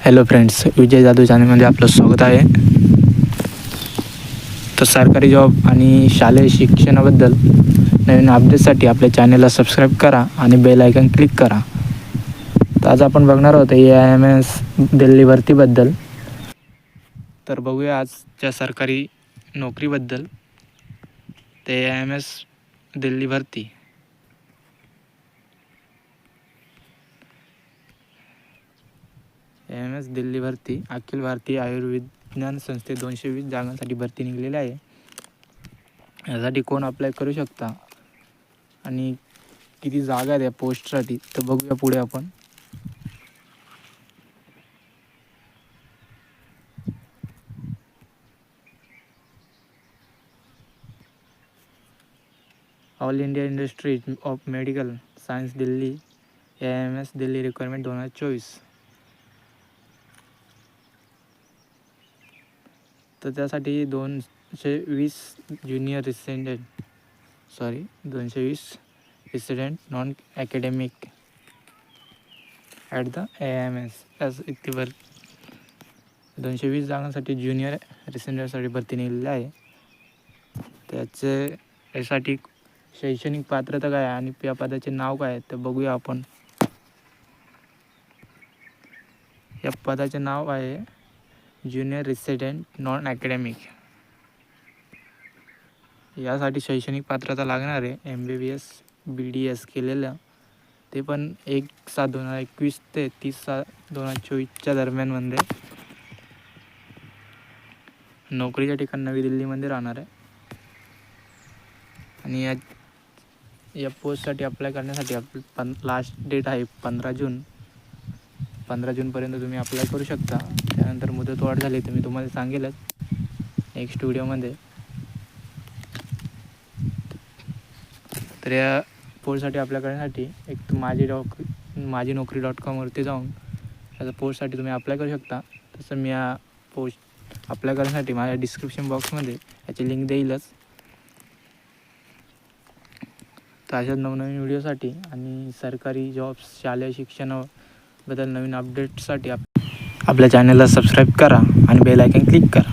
Hello friends, Vijay Jadhav चॅनलमध्ये आपलं स्वागत आहे. तर सरकारी जॉब आणि शालेय शिक्षणाबद्दल नवीन अपडेटसाठी आपल्या चॅनलला सबस्क्राईब करा आणि बेल आयकॉन क्लिक करा. तर आज आपण बघणार आहोत AIMS दिल्ली भरतीबद्दल. तर बघूया आजच्या सरकारी नोकरीबद्दल. ते AIMS दिल्ली भरती. AIMS दिल्ली भरती अखिल भारतीय आयुर्विज्ञान संस्थेत 220 जागांसाठी भरती निघलेली आहे. यासाठी कोण अप्लाय करू शकता आणि किती जागा आहेत या पोस्टसाठी तर बघूया पुढे आपण. All India institute of medical science Delhi AIMS Delhi requirement 2024. तर त्यासाठी 220 resident non academic at the AIMS as इथे 220 जागांसाठी ज्युनियर रेसिडेंटसाठी भरती निघलेली आहे. यासाठी शैक्षणिक पात्रता काय आणि या पदाचे नाव काय ते बघूया आपण. या पदाचे नाव आहे ज्युनियर रेसिडेंट नॉन अकॅडमिक. यासाठी शैक्षणिक पात्रता लागणार आहे MBBS BDS केलेलं, ते पण 1/7/2021 ते 30/6/2024 दरम्यानमध्ये. नोकरीच्या ठिकाण नवी दिल्लीमध्ये राहणार आहे. आणि या पोस्टसाठी अप्लाय करण्यासाठी लास्ट डेट आहे 15 जून. 15 जूनपर्यंत तुम्ही अप्लाय करू शकता. त्यानंतर मुदतवाढ झाली तर मी तुम्हाला सांगेलच नेक्स्ट व्हिडिओमध्ये. तर या पोस्टसाठी अप्लाय करण्यासाठी एक माझी नोकरी.com वरती जाऊन याचा पोस्टसाठी तुम्ही अप्लाय करू शकता. तसं मी या पोस्ट अप्लाय करण्यासाठी माझ्या डिस्क्रिप्शन बॉक्समध्ये याची लिंक देईलच. तर अशा नवनवीन व्हिडिओसाठी आणि सरकारी जॉब्स शालेय शिक्षणाबद्दल नवीन अपडेट्ससाठी आपल्या चॅनलला सबस्क्राईब करा आणि बेल आयकॉन क्लिक करा.